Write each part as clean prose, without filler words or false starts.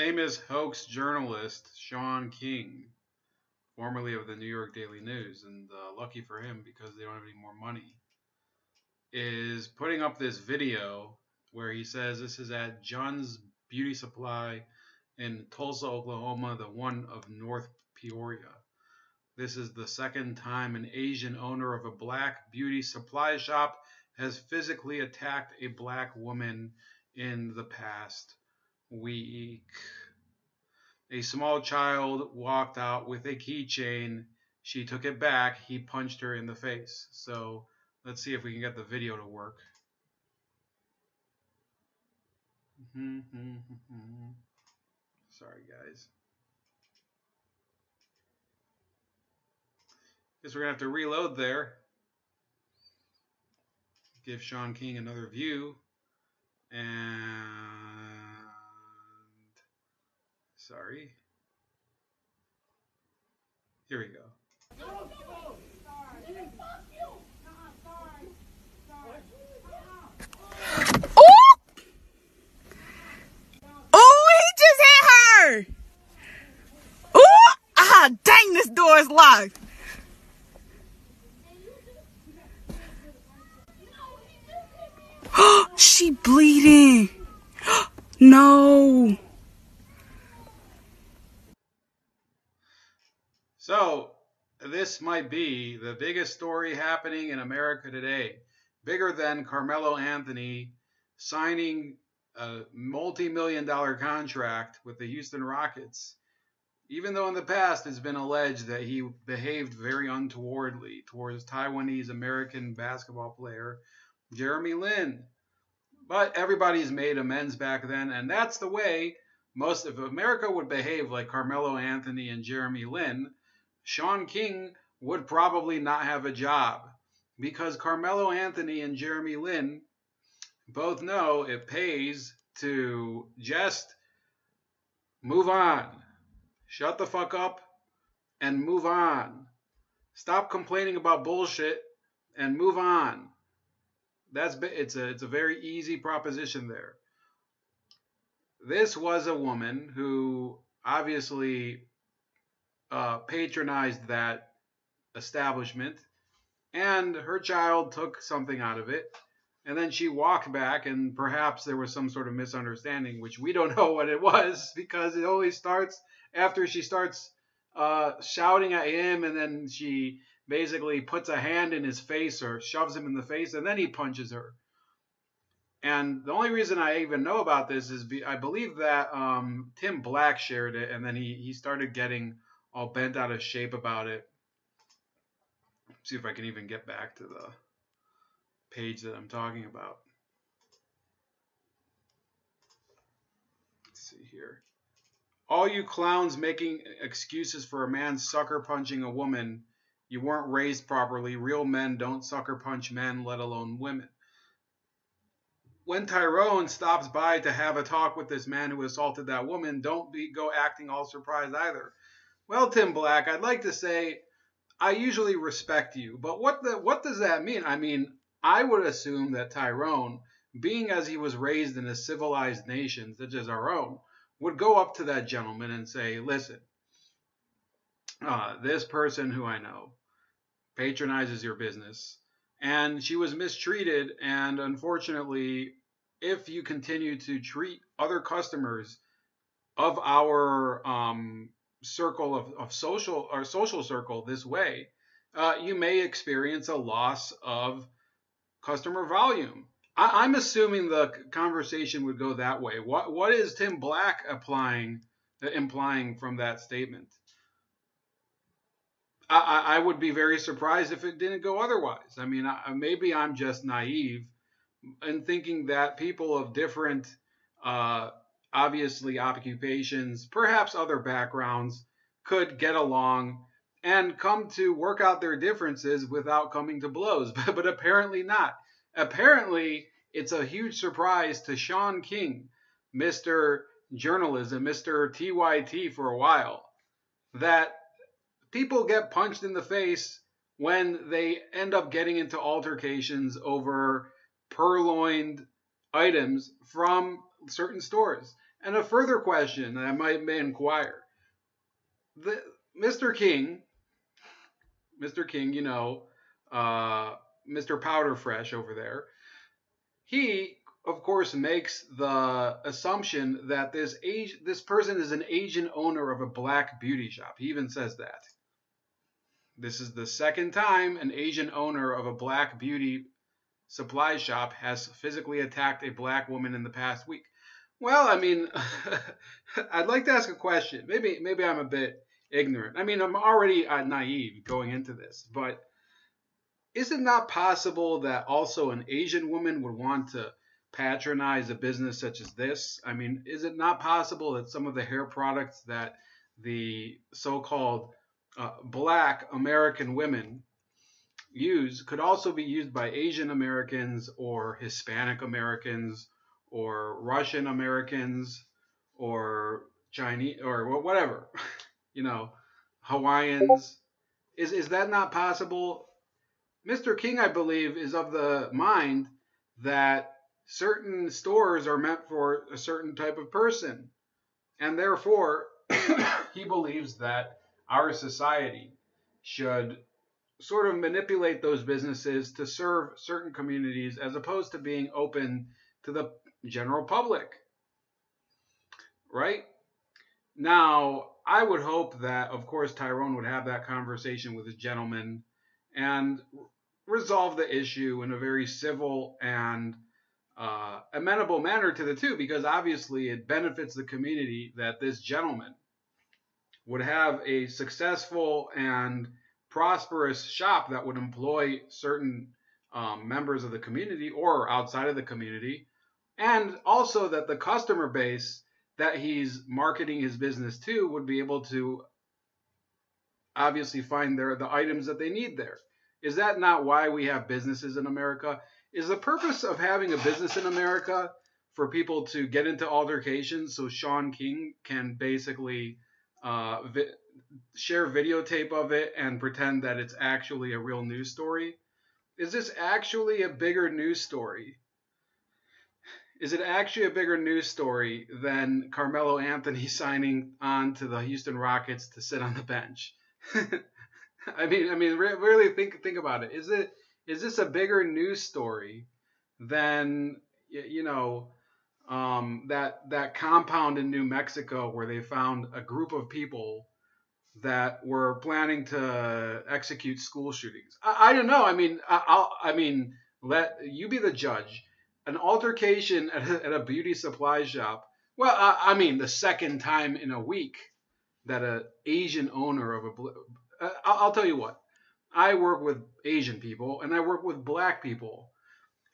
Famous hoax journalist Shaun King, formerly of the New York Daily News, and lucky for him because they don't have any more money, is putting up this video where he says this is at John's Beauty Supply in Tulsa, Oklahoma, the one of North Peoria. This is the second time an Asian owner of a black beauty supply shop has physically attacked a black woman in the past week. A small child walked out with a keychain. She took it back. He punched her in the face. So let's see if we can get the video to work. Sorry, guys. Guess we're going to have to reload there. Give Shaun King another view. And sorry. Here we go. Oh, he just hit her. Oh, dang, this door is locked. She bleeding. No. So, this might be the biggest story happening in America today. Bigger than Carmelo Anthony signing a multi-million-dollar contract with the Houston Rockets. Even though in the past it's been alleged that he behaved very untowardly towards Taiwanese American basketball player Jeremy Lin. But everybody's made amends back then, and that's the way most of America would behave, like Carmelo Anthony and Jeremy Lin. Shaun King would probably not have a job because Carmelo Anthony and Jeremy Lin both know it pays to just move on. Shut the fuck up and move on. Stop complaining about bullshit and move on. It's a very easy proposition there. This was a woman who obviously patronized that establishment, and her child took something out of it, and then she walked back, and perhaps there was some sort of misunderstanding, which we don't know what it was, because it only starts after she starts shouting at him, and then she basically puts a hand in his face or shoves him in the face, and then he punches her. And the only reason I even know about this is I believe that Tim Black shared it, and then he started getting all bent out of shape about it. Let's see if I can even get back to the page that I'm talking about. Let's see here. All you clowns making excuses for a man sucker punching a woman, you weren't raised properly. Real men don't sucker punch men, let alone women. When Tyrone stops by to have a talk with this man who assaulted that woman, don't go acting all surprised either. Well, Tim Black, I'd like to say I usually respect you, but what does that mean? I mean, I would assume that Tyrone, being as he was raised in a civilized nation such as our own, would go up to that gentleman and say, listen, this person who I know patronizes your business, and she was mistreated, and unfortunately, if you continue to treat other customers of our circle of social circle this way, you may experience a loss of customer volume. I'm assuming the conversation would go that way. What is Tim Black implying from that statement? I would be very surprised if it didn't go otherwise. I mean, maybe I'm just naive in thinking that people of different, obviously, occupations, perhaps other backgrounds, could get along and come to work out their differences without coming to blows. But apparently not. Apparently, it's a huge surprise to Shaun King, Mr. Journalism, Mr. TYT for a while, that people get punched in the face when they end up getting into altercations over purloined items from certain stores. And a further question that I may inquire: the, Mr. King, Mr. King, uh, Mr. Powder Fresh over there, he of course makes the assumption that this person is an Asian owner of a black beauty shop. He even says that. This is the second time an Asian owner of a black beauty supply shop has physically attacked a black woman in the past week. Well, I mean, I'd like to ask a question. Maybe I'm a bit ignorant. I mean, I'm already naive going into this, but is it not possible that also an Asian woman would want to patronize a business such as this? I mean, is it not possible that some of the hair products that the so-called black American women use could also be used by Asian Americans or Hispanic Americans or Russian Americans or Chinese or whatever, you know, Hawaiians? Is that not possible? Mr. King, I believe, is of the mind that certain stores are meant for a certain type of person. And therefore, he believes that our society should sort of manipulate those businesses to serve certain communities as opposed to being open to the general public, right? Now, I would hope that, of course, Tyrone would have that conversation with his gentleman and resolve the issue in a very civil and amenable manner to the two, because obviously it benefits the community that this gentleman would have a successful and prosperous shop that would employ certain members of the community or outside of the community, and also that the customer base that he's marketing his business to would be able to obviously find the items that they need there. Is that not why we have businesses in America? Is the purpose of having a business in America for people to get into altercations so Shaun King can basically share videotape of it and pretend that it's actually a real news story? Is this actually a bigger news story? Is it actually a bigger news story than Carmelo Anthony signing on to the Houston Rockets to sit on the bench? Really think about it. Is this a bigger news story than that compound in New Mexico where they found a group of people that were planning to execute school shootings? I don't know. Let you be the judge. An altercation at a beauty supply shop. Well, the second time in a week that an Asian owner of I'll tell you what. I work with Asian people and I work with black people,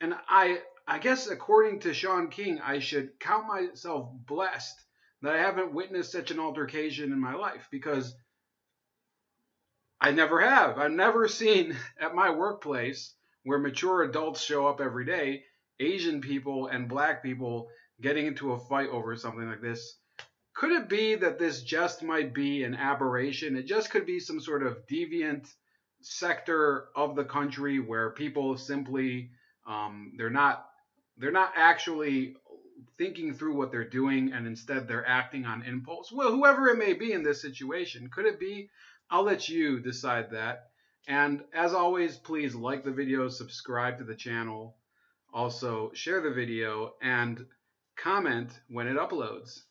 and I guess according to Shaun King, I should count myself blessed that I haven't witnessed such an altercation in my life, because I never have. I've never seen at my workplace, where mature adults show up every day, Asian people and black people getting into a fight over something like this. Could it be that this just might be an aberration? It just could be some sort of deviant sector of the country where people simply they're not actually thinking through what they're doing, and instead they're acting on impulse. Well, whoever it may be in this situation, could it be? I'll let you decide that. And as always, please like the video, subscribe to the channel, also share the video, and comment when it uploads.